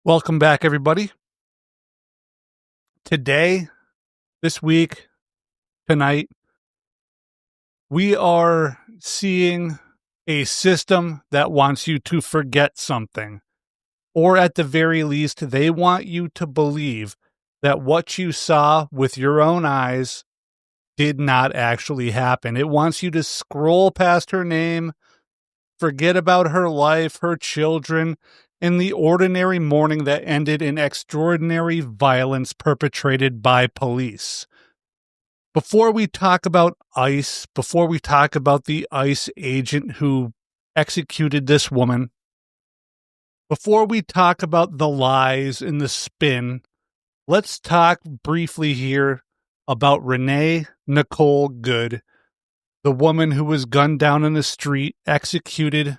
Welcome back, everybody. Today, this week, tonight, we are seeing a system that wants you to forget something. Or at the very least, they want you to believe that what you saw with your own eyes did not actually happen. It wants you to scroll past her name, forget about her life, her children, and the ordinary morning that ended in extraordinary violence perpetrated by police. Before we talk about ICE, before we talk about the ICE agent who executed this woman, before we talk about the lies and the spin, let's talk briefly here about Renee Nicole Good, the woman who was gunned down in the street, executed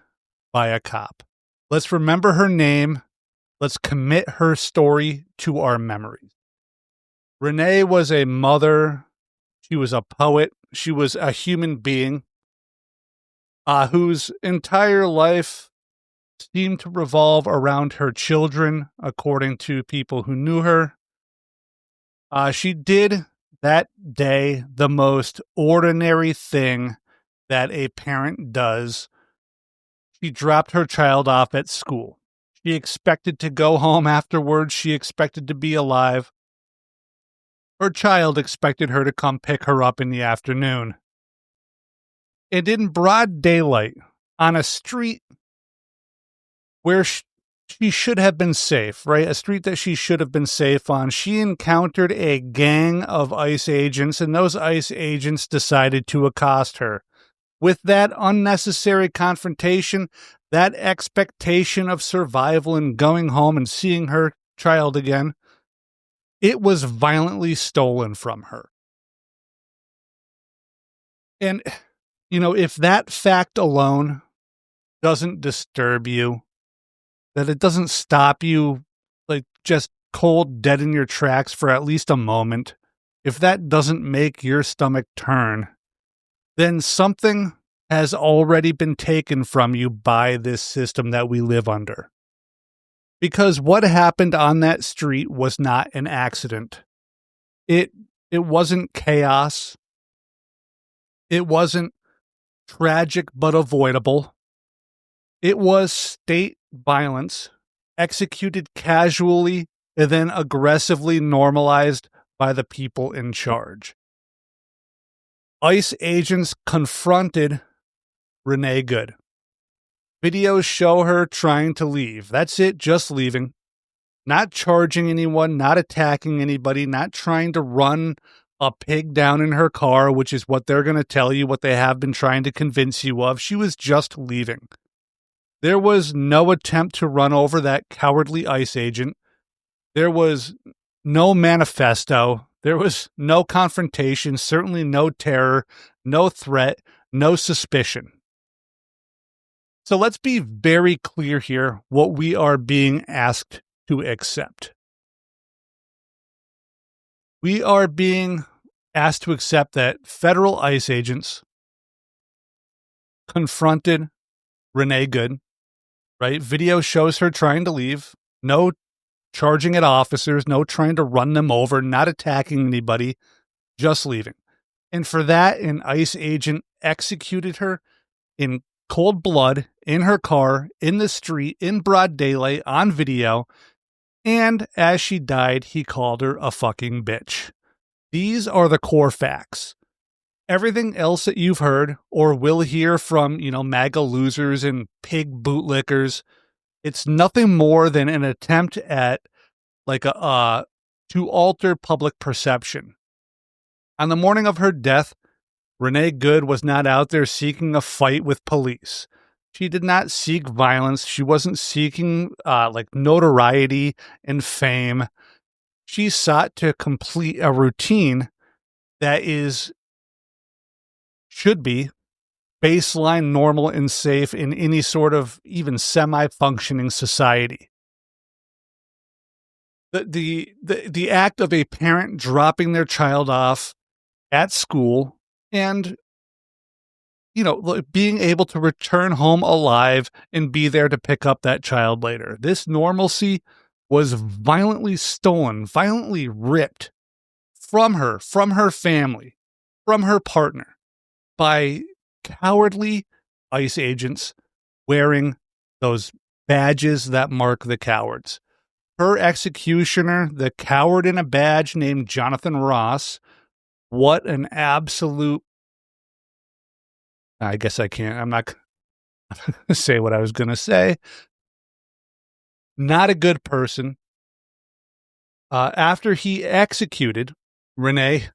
by a cop. Let's remember her name. Let's commit her story to our memories. Renee was a mother. She was a poet. She was a human being whose entire life seemed to revolve around her children, according to people who knew her. She did that day the most ordinary thing that a parent does. She dropped her child off at school. She expected to go home afterwards. She expected to be alive. Her child expected her to come pick her up in the afternoon. And in broad daylight, on a street where she should have been safe, right? A street that she should have been safe on, she encountered a gang of ICE agents, and those ICE agents decided to accost her. With that unnecessary confrontation, that expectation of survival and going home and seeing her child again, it was violently stolen from her. And, if that fact alone doesn't disturb you, that it doesn't stop you like just cold dead in your tracks for at least a moment, if that doesn't make your stomach turn, then something has already been taken from you by this system that we live under. Because what happened on that street was not an accident. It wasn't chaos. It wasn't tragic but avoidable. It was state violence executed casually and then aggressively normalized by the people in charge. ICE agents confronted Renee Good. Videos show her trying to leave. That's it, just leaving. Not charging anyone, not attacking anybody, not trying to run a pig down in her car, which is what they're going to tell you, what they have been trying to convince you of. She was just leaving. There was no attempt to run over that cowardly ICE agent. There was no manifesto. There was no confrontation, certainly no terror, no threat, no suspicion. So let's be very clear here what we are being asked to accept. We are being asked to accept that federal ICE agents confronted Renee Good, right? Video shows her trying to leave. No charging at officers, no trying to run them over, not attacking anybody, just leaving. And for that, an ICE agent executed her in cold blood, in her car, in the street, in broad daylight, on video. And as she died, he called her a fucking bitch. These are the core facts. Everything else that you've heard or will hear from, MAGA losers and pig bootlickers, it's nothing more than an attempt at to alter public perception. On the morning of her death, Renee Good was not out there seeking a fight with police. She did not seek violence. She wasn't seeking notoriety and fame. She sought to complete a routine that should be baseline, normal, and safe in any sort of even semi-functioning society. The act of a parent dropping their child off at school and being able to return home alive and be there to pick up that child later. This normalcy was violently stolen, violently ripped from her family, from her partner, by cowardly ICE agents wearing those badges that mark the cowards. Her executioner, the coward in a badge named Jonathan Ross, what an absolute... I guess I'm not going to say what I was going to say. Not a good person. After he executed Renee,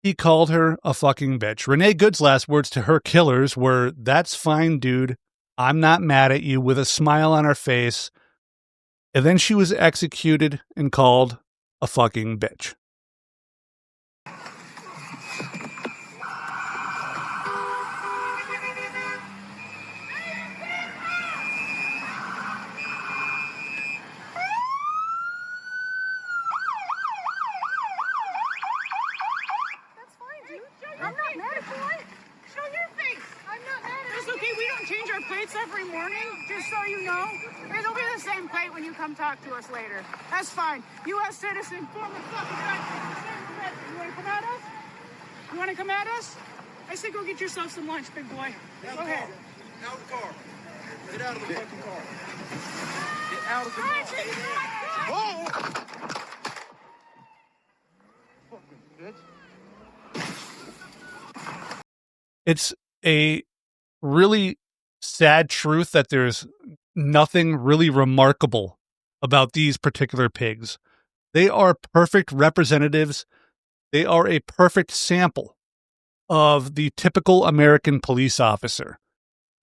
he called her a fucking bitch. Renee Good's last words to her killers were, "That's fine, dude. I'm not mad at you," with a smile on her face. And then she was executed and called a fucking bitch. Every morning, just so you know, it'll be the same plate when you come talk to us later. That's fine. U.S. citizen, former fucking country. You want to come at us? You want to come at us? I say go get yourself some lunch, big boy. Go ahead. Out of the car. Get out of the fucking car. Get out of the car. Whoa! Fucking bitch. It's a really sad truth that there's nothing really remarkable about these particular pigs. They are perfect representatives. They are a perfect sample of the typical American police officer.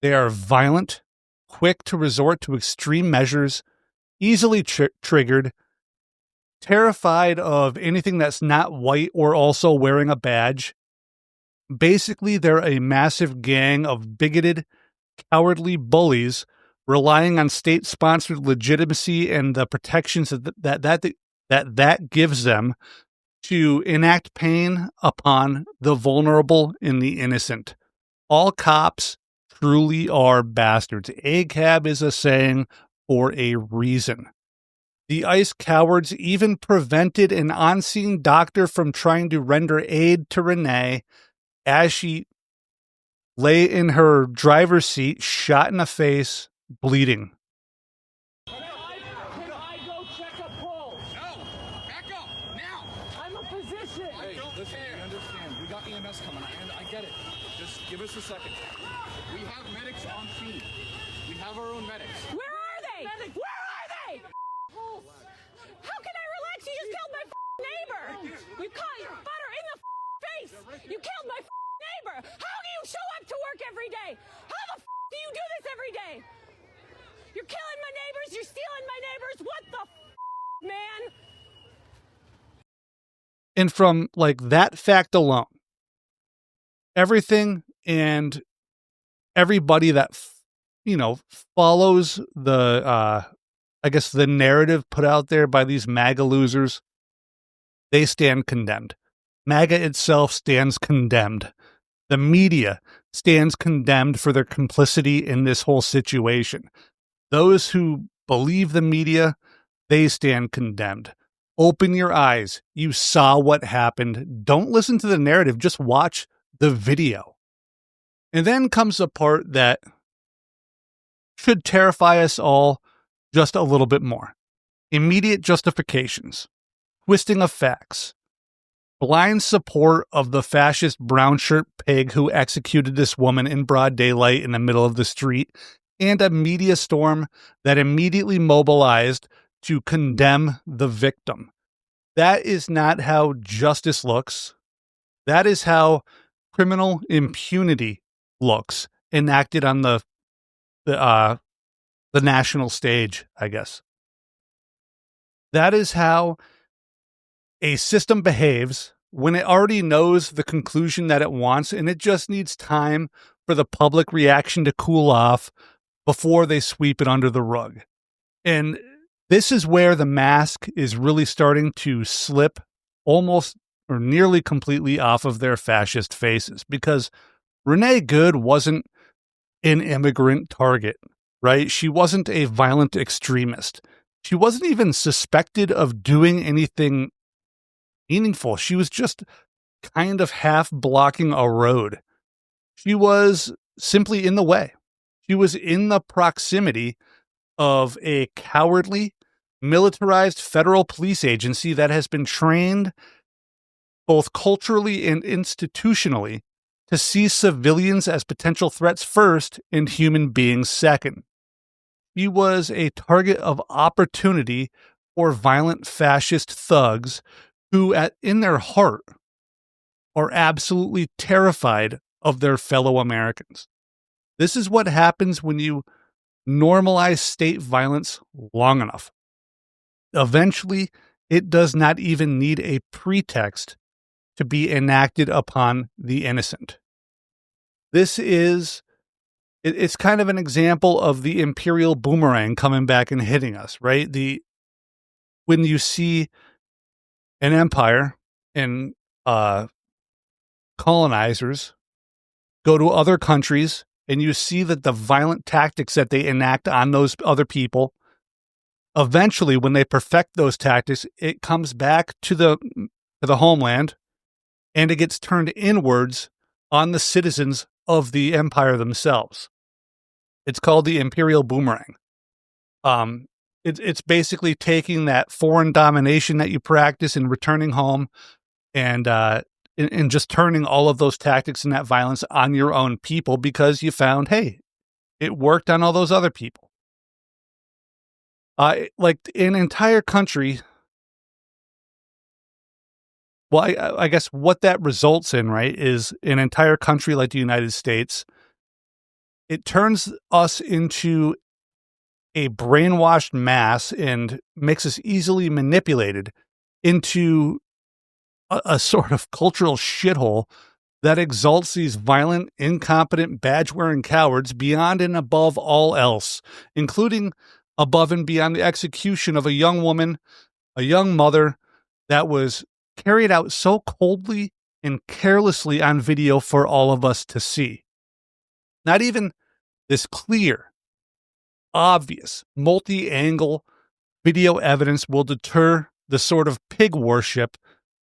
They are violent, quick to resort to extreme measures, easily triggered, terrified of anything that's not white or also wearing a badge. Basically, they're a massive gang of bigoted, cowardly bullies relying on state-sponsored legitimacy and the protections that gives them to enact pain upon the vulnerable and the innocent. All cops truly are bastards. ACAB is a saying for a reason. The ICE cowards even prevented an on-scene doctor from trying to render aid to Renee as she lay in her driver's seat, shot in the face, bleeding. Can I go check a pulse? No! Back up! Now! I'm a physician. Hey, listen, we understand. We got EMS coming. I get it. Just give us a second. We have medics on scene. We have our own medics. Where are they? Where are they? How can I relax? You just killed my neighbor. You caught your butter in the face. You killed my neighbor. How do you show up to work every day? How the do you do this every day? You're killing my neighbors. You're stealing my neighbors. What the man? And from like that fact alone, everything and everybody that follows the I guess the narrative put out there by these MAGA losers, they stand condemned. MAGA itself stands condemned. The media stands condemned for their complicity in this whole situation. Those who believe the media, they stand condemned. Open your eyes. You saw what happened. Don't listen to the narrative. Just watch the video. And then comes the part that should terrify us all just a little bit more. Immediate justifications, twisting of facts, blind support of the fascist brown shirt pig who executed this woman in broad daylight in the middle of the street, and a media storm that immediately mobilized to condemn the victim. That is not how justice looks. That is how criminal impunity looks, enacted on the national stage, I guess. That is how a system behaves when it already knows the conclusion that it wants, and it just needs time for the public reaction to cool off before they sweep it under the rug. And this is where the mask is really starting to slip almost or nearly completely off of their fascist faces, because Renee Good wasn't an immigrant target, right? She wasn't a violent extremist. She wasn't even suspected of doing anything meaningful. She was just kind of half blocking a road. She was simply in the way. She was in the proximity of a cowardly, militarized federal police agency that has been trained both culturally and institutionally to see civilians as potential threats first and human beings second. She was a target of opportunity for violent fascist thugs who, in their heart, are absolutely terrified of their fellow Americans. This is what happens when you normalize state violence long enough. Eventually, it does not even need a pretext to be enacted upon the innocent. This is, it's kind of an example of the imperial boomerang coming back and hitting us, right? When you see an empire and colonizers go to other countries and you see that the violent tactics that they enact on those other people, eventually when they perfect those tactics, it comes back to the homeland and it gets turned inwards on the citizens of the empire themselves. It's called the imperial boomerang. It's basically taking that foreign domination that you practice and returning home and just turning all of those tactics and that violence on your own people because you found, hey, it worked on all those other people. Like an entire country. Well, I guess what that results in, right, is an entire country like the United States. It turns us into a brainwashed mass and makes us easily manipulated into a sort of cultural shithole that exalts these violent, incompetent, badge-wearing cowards beyond and above all else, including above and beyond the execution of a young woman, a young mother that was carried out so coldly and carelessly on video for all of us to see. Not even this clear, obvious, multi-angle video evidence will deter the sort of pig worship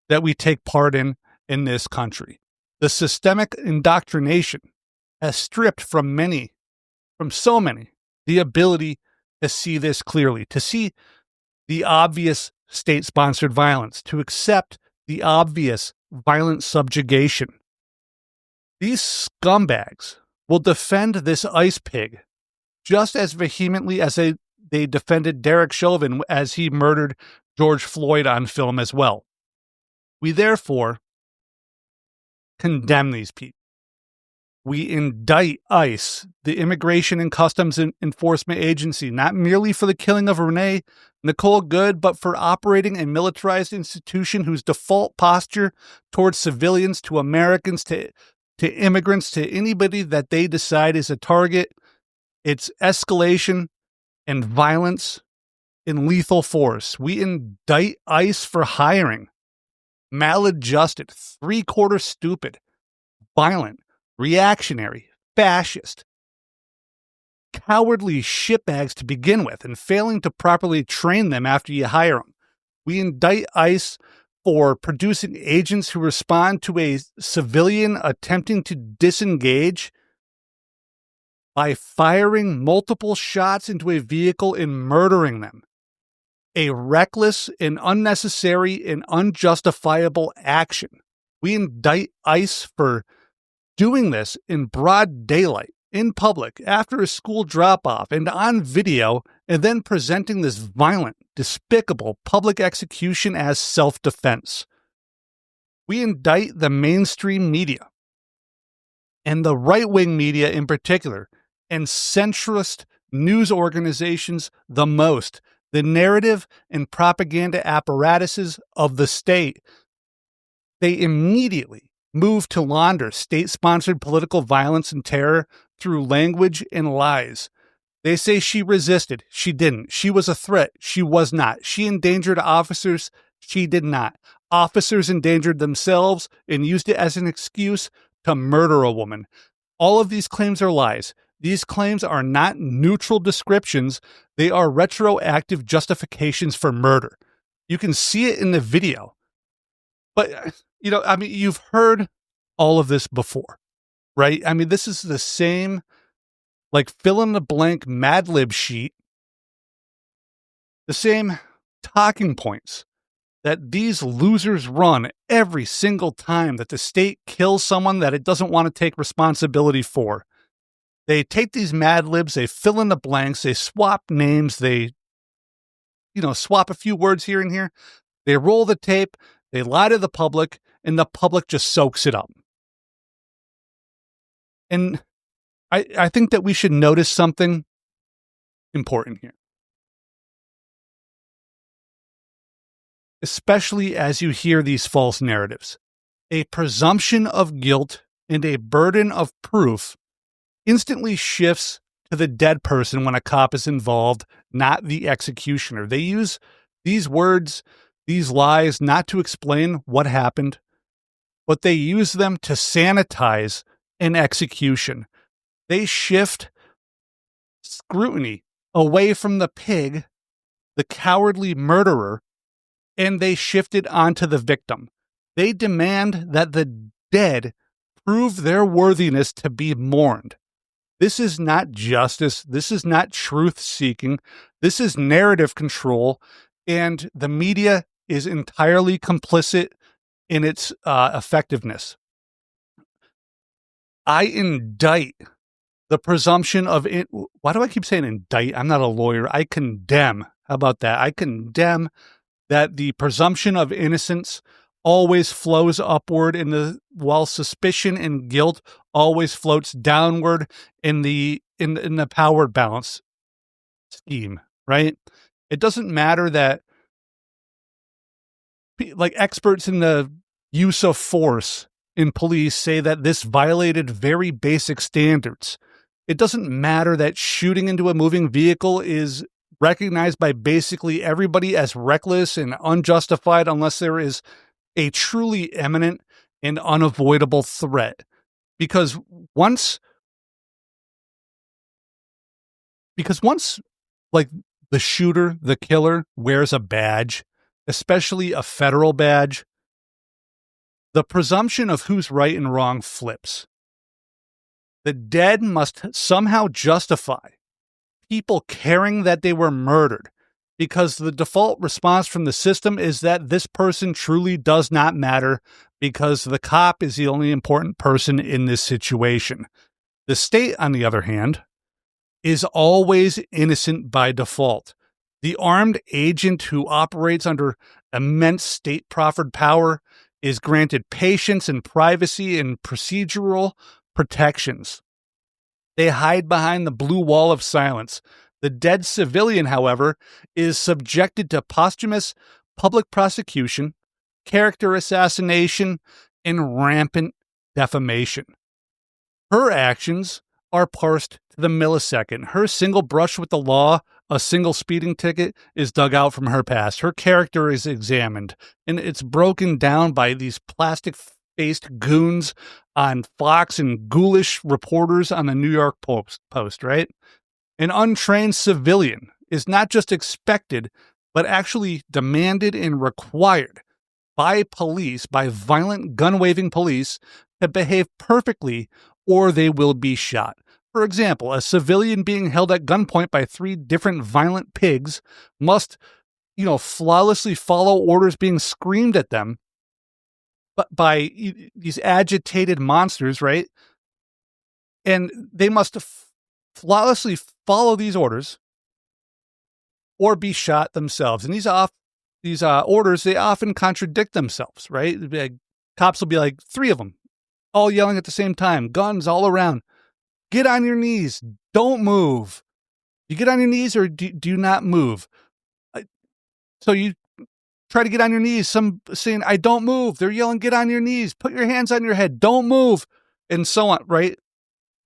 that we take part in this country. The systemic indoctrination has stripped from so many, the ability to see this clearly, to see the obvious state-sponsored violence, to accept the obvious violent subjugation. These scumbags will defend this ice pig just as vehemently as they defended Derek Chauvin as he murdered George Floyd on film as well. We therefore condemn these people. We indict ICE, the Immigration and Customs Enforcement Agency, not merely for the killing of Renee Nicole Good, but for operating a militarized institution whose default posture towards civilians, to Americans, to immigrants, to anybody that they decide is a target, it's escalation and violence in lethal force. We indict ICE for hiring maladjusted, three-quarter stupid, violent, reactionary, fascist, cowardly shitbags to begin with, and failing to properly train them after you hire them. We indict ICE for producing agents who respond to a civilian attempting to disengage by firing multiple shots into a vehicle and murdering them. A reckless and unnecessary and unjustifiable action. We indict ICE for doing this in broad daylight, in public, after a school drop-off, and on video, and then presenting this violent, despicable public execution as self-defense. We indict the mainstream media, and the right-wing media in particular, and centrist news organizations the most, the narrative and propaganda apparatuses of the state. They immediately move to launder state-sponsored political violence and terror through language and lies. They say she resisted. She didn't. She was a threat. She was not. She endangered officers. She did not. Officers endangered themselves and used it as an excuse to murder a woman. All of these claims are lies. These claims are not neutral descriptions. They are retroactive justifications for murder. You can see it in the video. But, you've heard all of this before, right? I mean, this is the same, fill in the blank Mad Lib sheet, the same talking points that these losers run every single time that the state kills someone that it doesn't want to take responsibility for. They take these Mad Libs, they fill in the blanks, they swap names, they, swap a few words here and here. They roll the tape, they lie to the public, and the public just soaks it up. And I think that we should notice something important here. Especially as you hear these false narratives. A presumption of guilt and a burden of proof instantly shifts to the dead person when a cop is involved, not the executioner. They use these words, these lies, not to explain what happened, but they use them to sanitize an execution. They shift scrutiny away from the pig, the cowardly murderer, and they shift it onto the victim. They demand that the dead prove their worthiness to be mourned. This is not justice. This is not truth-seeking. This is narrative control, and the media is entirely complicit in its effectiveness. I indict the presumption of it. Why do I keep saying indict? I'm not a lawyer. I condemn. How about that? I condemn that the presumption of innocence always flows upward while suspicion and guilt always floats downward in the power balance scheme, right? It doesn't matter that experts in the use of force in police say that this violated very basic standards. It doesn't matter that shooting into a moving vehicle is recognized by basically everybody as reckless and unjustified unless there is a truly imminent and unavoidable threat. Because once the shooter, the killer, wears a badge, especially a federal badge, the presumption of who's right and wrong flips. The dead must somehow justify people caring that they were murdered, because the default response from the system is that this person truly does not matter because the cop is the only important person in this situation. The state, on the other hand, is always innocent by default. The armed agent who operates under immense state-proffered power is granted patience and privacy and procedural protections. They hide behind the blue wall of silence. The dead civilian, however, is subjected to posthumous public prosecution, character assassination, and rampant defamation. Her actions are parsed to the millisecond. Her single brush with the law, a single speeding ticket, is dug out from her past. Her character is examined, and it's broken down by these plastic-faced goons on Fox and ghoulish reporters on the New York Post, right? An untrained civilian is not just expected, but actually demanded and required by police, by violent gun-waving police, to behave perfectly or they will be shot. For example, a civilian being held at gunpoint by 3 different violent pigs must, flawlessly follow orders being screamed at them but by these agitated monsters, right? And they must flawlessly follow these orders or be shot themselves. And these orders, they often contradict themselves, right? Cops will be like 3 of them, all yelling at the same time, guns all around. Get on your knees. Don't move. You get on your knees or do not move. So you try to get on your knees. Some saying, I don't move. They're yelling, get on your knees. Put your hands on your head. Don't move. And so on, right?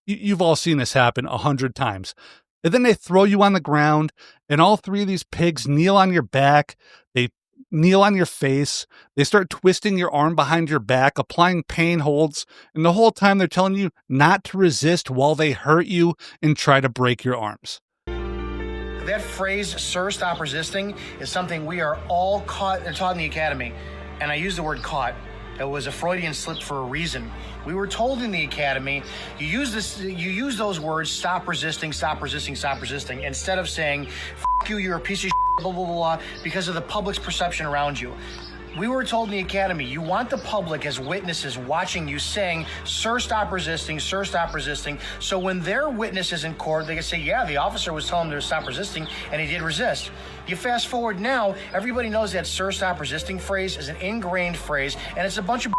You've all seen this happen 100 times. And then they throw you on the ground and all 3 of these pigs kneel on your back. They, kneel on your face. They start twisting your arm behind your back, applying pain holds. And the whole time they're telling you not to resist while they hurt you and try to break your arms. That phrase, "sir, stop resisting," is something we are all taught in the academy. And I use the word caught. It was a Freudian slip for a reason. We were told in the academy, you use those words, stop resisting, stop resisting, stop resisting, instead of saying, "F you're a piece of shit," blah, blah, blah, blah, because of the public's perception around you. We were told in the academy, you want the public as witnesses watching you saying, "Sir, stop resisting, sir, stop resisting." So when they're witnesses in court, they can say, yeah, the officer was telling him to stop resisting, and he did resist. You fast forward now, everybody knows that "sir, stop resisting" phrase is an ingrained phrase, and it's a bunch of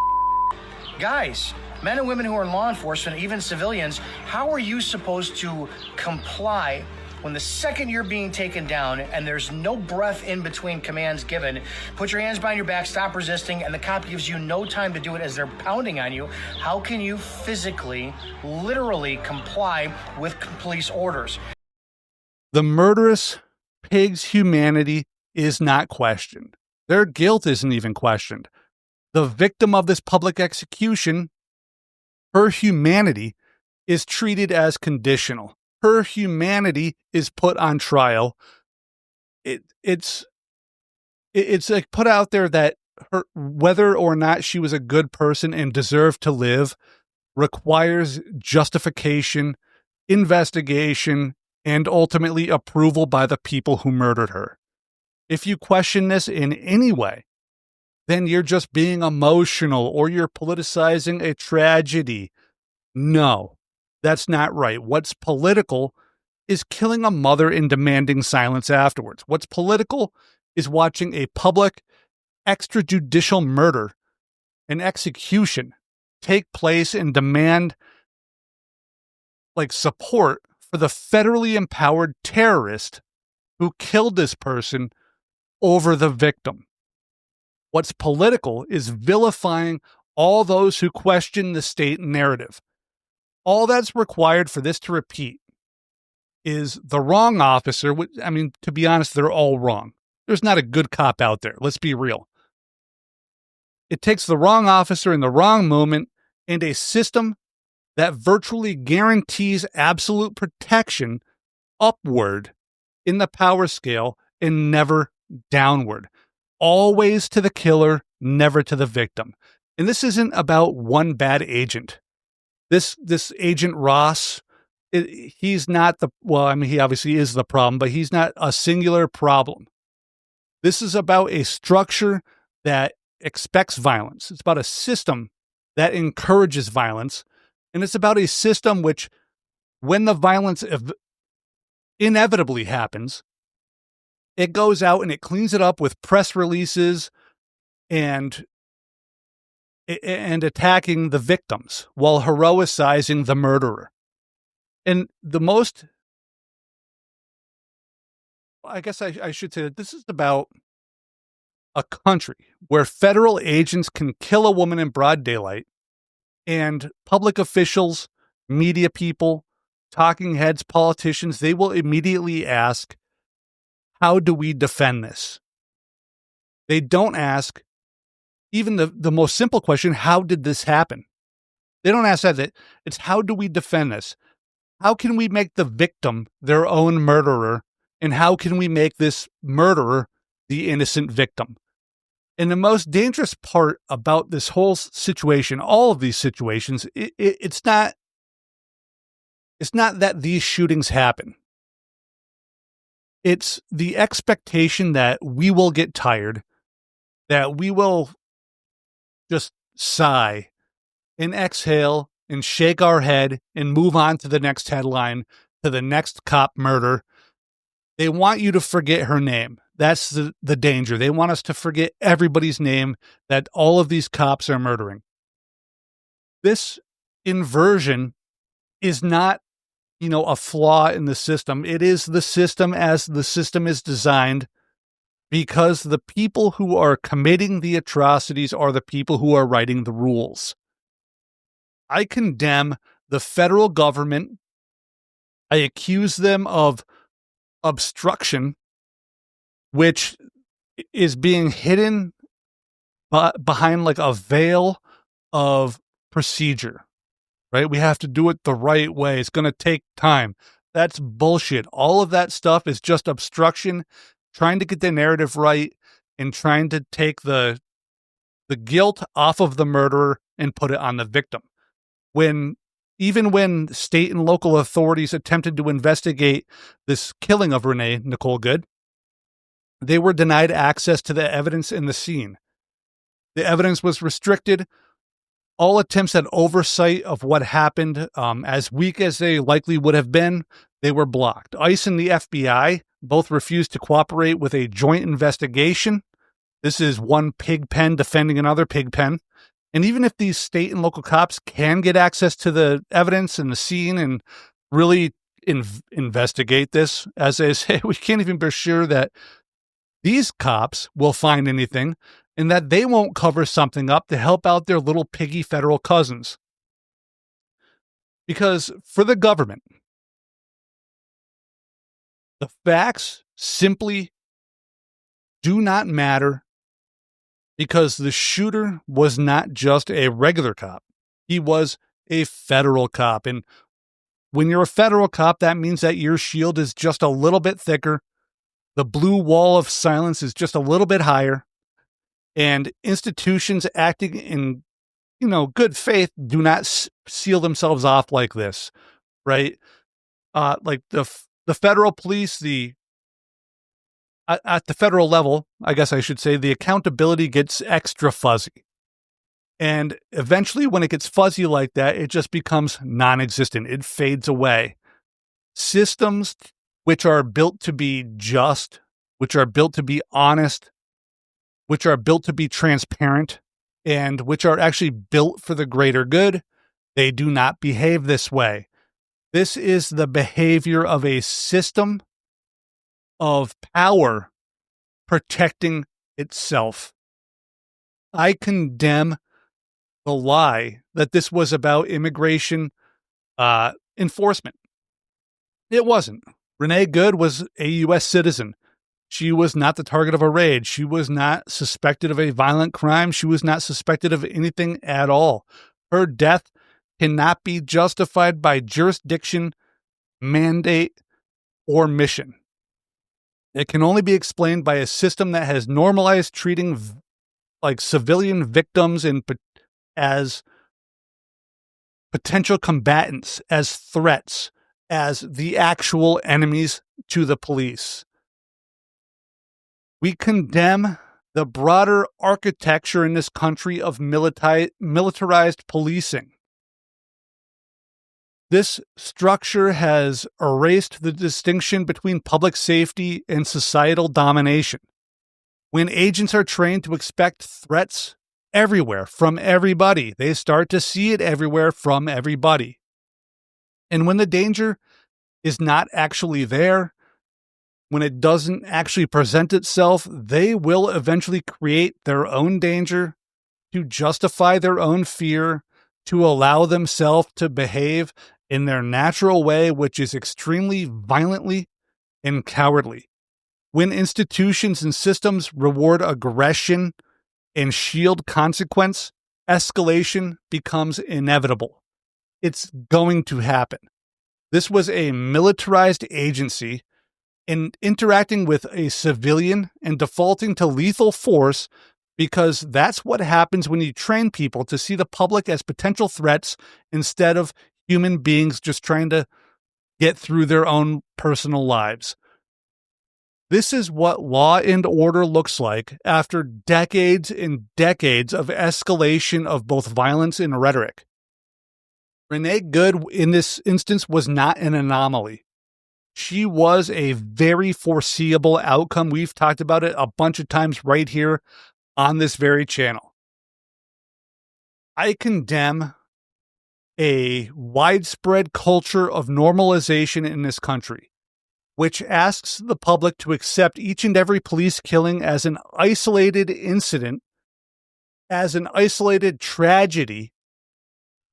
guys, men and women who are in law enforcement, even civilians. How are you supposed to comply when the second you're being taken down and there's no breath in between commands given? Put your hands behind your back, stop resisting, and the cop gives you no time to do it as they're pounding on you. How can you physically, literally comply with police orders? The murderous pig's humanity is not questioned. Their guilt isn't even questioned. The victim of this public execution, her humanity is treated as conditional. Her humanity is put on trial. It's like put out there that whether or not she was a good person and deserved to live requires justification, investigation, and ultimately approval by the people who murdered her. If you question this in any way, then you're just being emotional or you're politicizing a tragedy. No, that's not right. What's political is killing a mother and demanding silence afterwards. What's political is watching a public extrajudicial murder, an execution, take place and demand support for the federally empowered terrorist who killed this person over the victim. What's political is vilifying all those who question the state narrative. All that's required for this to repeat is the wrong officer. I mean, to be honest, they're all wrong. There's not a good cop out there. Let's be real. It takes the wrong officer in the wrong moment and a system that virtually guarantees absolute protection upward in the power scale and never downward. Always to the killer, never to the victim. And this isn't about one bad agent. This Agent Ross, he's not he obviously is the problem, but he's not a singular problem. This is about a structure that expects violence. It's about a system that encourages violence. And it's about a system which, when the violence inevitably happens, it goes out and it cleans it up with press releases and attacking the victims while heroicizing the murderer. And I guess I should say that this is about a country where federal agents can kill a woman in broad daylight, and public officials, media people, talking heads, politicians, they will immediately ask, how do we defend this? They don't ask even the most simple question, how did this happen? They don't ask that. It's how do we defend this? How can we make the victim their own murderer? And how can we make this murderer the innocent victim? And the most dangerous part about this whole situation, all of these situations, it's not that these shootings happen. It's the expectation that we will get tired, that we will just sigh and exhale and shake our head and move on to the next headline, to the next cop murder. They want you to forget her name. That's the danger. They want us to forget everybody's name that all of these cops are murdering. This inversion is not, a flaw in the system. It is the system as the system is designed, because the people who are committing the atrocities are the people who are writing the rules. I condemn the federal government. I accuse them of obstruction, which is being hidden behind like a veil of procedure, right? We have to do it the right way. It's going to take time. That's bullshit. All of that stuff is just obstruction, trying to get the narrative right and trying to take the guilt off of the murderer and put it on the victim. Even when state and local authorities attempted to investigate this killing of Renee Nicole Good, they were denied access to the evidence in the scene. The evidence was restricted. All attempts at oversight of what happened, as weak as they likely would have been, they were blocked. ICE and the FBI both refused to cooperate with a joint investigation. This is one pig pen defending another pig pen. And even if these state and local cops can get access to the evidence and the scene and really investigate this, as they say, we can't even be sure that these cops will find anything and that they won't cover something up to help out their little piggy federal cousins. Because for the government, the facts simply do not matter, because the shooter was not just a regular cop. He was a federal cop. And when you're a federal cop, that means that your shield is just a little bit thicker. The blue wall of silence is just a little bit higher. And institutions acting in, good faith do not seal themselves off like this, right? Like the federal police, at the federal level, I guess I should say, the accountability gets extra fuzzy. And eventually, when it gets fuzzy like that, it just becomes non-existent. It fades away. Systems which are built to be just, which are built to be honest, which are built to be transparent, and which are actually built for the greater good, they do not behave this way. This is the behavior of a system of power protecting itself. I condemn the lie that this was about immigration enforcement. It wasn't. Renee Good was a U.S. citizen. She was not the target of a raid. She was not suspected of a violent crime. She was not suspected of anything at all. Her death cannot be justified by jurisdiction, mandate, or mission. It can only be explained by a system that has normalized treating civilian victims as potential combatants, as threats, as the actual enemies to the police. We condemn the broader architecture in this country of militarized policing. This structure has erased the distinction between public safety and societal domination. When agents are trained to expect threats everywhere from everybody, they start to see it everywhere from everybody. And when the danger is not actually there, when it doesn't actually present itself, they will eventually create their own danger to justify their own fear, to allow themselves to behave in their natural way, which is extremely violently and cowardly. When institutions and systems reward aggression and shield consequence, escalation becomes inevitable. It's going to happen. This was a militarized agency in interacting with a civilian and defaulting to lethal force, because that's what happens when you train people to see the public as potential threats instead of human beings just trying to get through their own personal lives. This is what law and order looks like after decades and decades of escalation of both violence and rhetoric. Renee Good, in this instance, was not an anomaly. She was a very foreseeable outcome. We've talked about it a bunch of times right here on this very channel. I condemn a widespread culture of normalization in this country, which asks the public to accept each and every police killing as an isolated incident, as an isolated tragedy,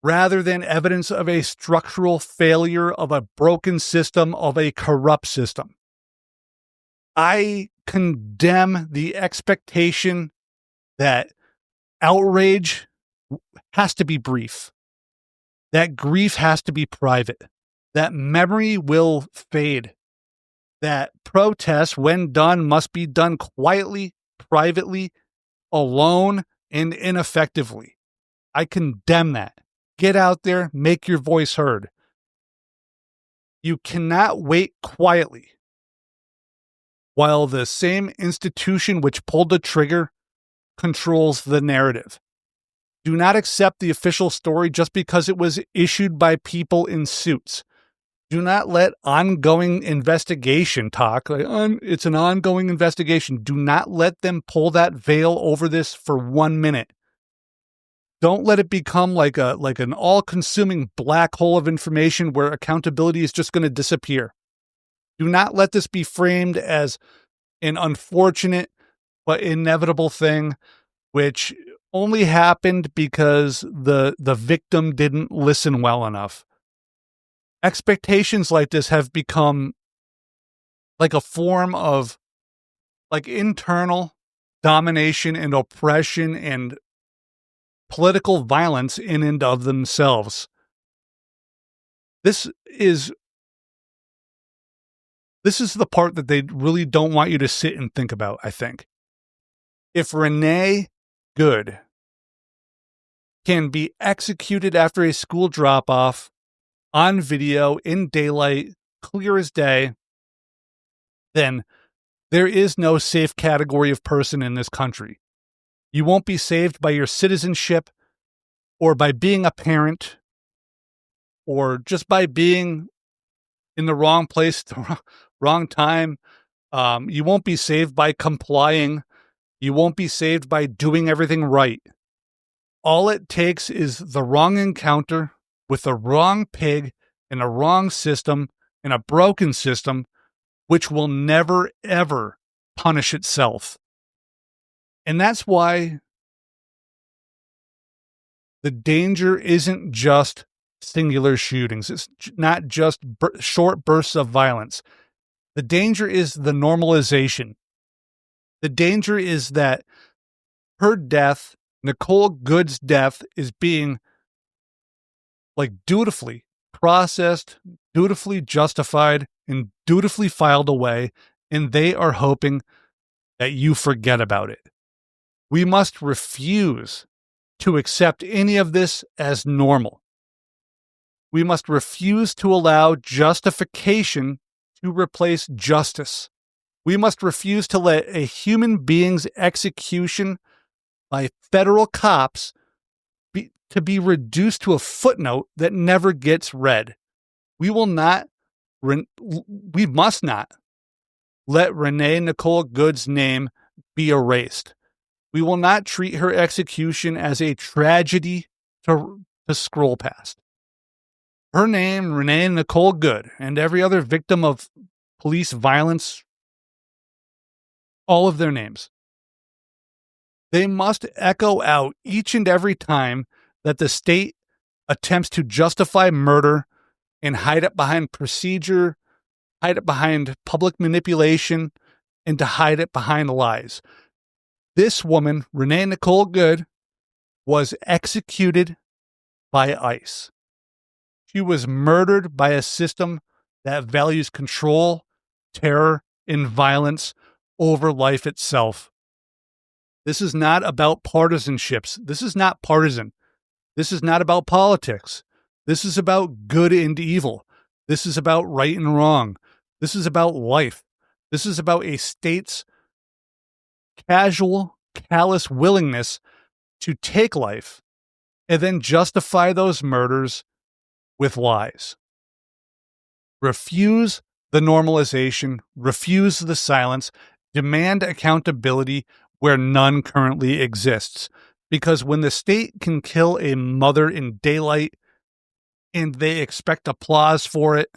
rather than evidence of a structural failure, of a broken system, of a corrupt system. I condemn the expectation that outrage has to be brief, that grief has to be private, that memory will fade, that protests, when done, must be done quietly, privately, alone, and ineffectively. I condemn that. Get out there, make your voice heard. You cannot wait quietly while the same institution which pulled the trigger controls the narrative. Do not accept the official story just because it was issued by people in suits. Do not let ongoing investigation talk. It's an ongoing investigation. Do not let them pull that veil over this for 1 minute. Don't let it become like an all-consuming black hole of information where accountability is just going to disappear. Do not let this be framed as an unfortunate but inevitable thing, which only happened because the victim didn't listen well enough. Expectations like this have become like a form of like internal domination and oppression and political violence in and of themselves. This is the part that they really don't want you to sit and think about, I think. If Renee Good can be executed after a school drop-off on video in daylight, clear as day, then there is no safe category of person in this country. You won't be saved by your citizenship or by being a parent or just by being in the wrong place, the wrong time. You won't be saved by complying. You won't be saved by doing everything right. All it takes is the wrong encounter with the wrong pig in a wrong system, in a broken system, which will never, ever punish itself. And that's why the danger isn't just singular shootings. It's not just short bursts of violence. The danger is the normalization. The danger is that her death, Nicole Good's death, is being like dutifully processed, dutifully justified, and dutifully filed away, and they are hoping that you forget about it. We must refuse to accept any of this as normal. We must refuse to allow justification to replace justice. We must refuse to let a human being's execution by federal cops be reduced to a footnote that never gets read. We must not let Renee Nicole Good's name be erased. We will not treat her execution as a tragedy to scroll past. Her name, Renee Nicole Good, and every other victim of police violence, all of their names, they must echo out each and every time that the state attempts to justify murder and hide it behind procedure, hide it behind public manipulation, and to hide it behind lies. This woman, Renee Nicole Good, was executed by ICE. She was murdered by a system that values control, terror, and violence over life itself. This is not about partisanships. This is not partisan. This is not about politics. This is about good and evil. This is about right and wrong. This is about life. This is about a state's casual, callous willingness to take life and then justify those murders with lies. Refuse the normalization, refuse the silence, demand accountability where none currently exists. Because when the state can kill a mother in daylight and they expect applause for it,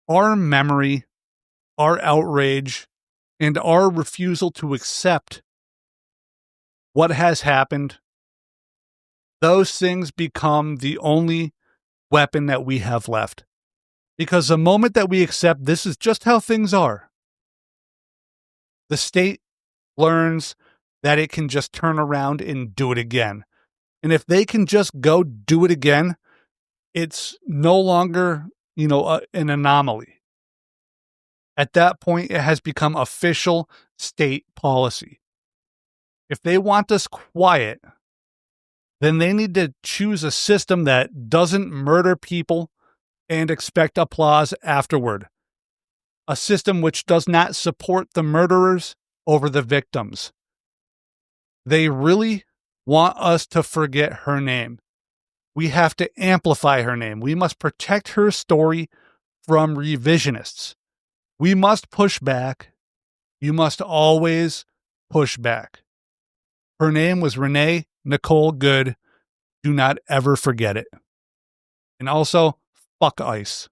our memory, our outrage, and our refusal to accept what has happened, those things become the only weapon that we have left. Because the moment that we accept this is just how things are, the state learns that it can just turn around and do it again. And if they can just go do it again, it's no longer, an anomaly. At that point, it has become official state policy. If they want us quiet, then they need to choose a system that doesn't murder people and expect applause afterward. A system which does not support the murderers over the victims. They really want us to forget her name. We have to amplify her name. We must protect her story from revisionists. We must push back. You must always push back. Her name was Renee Nicole Good. Do not ever forget it. And also, fuck ICE.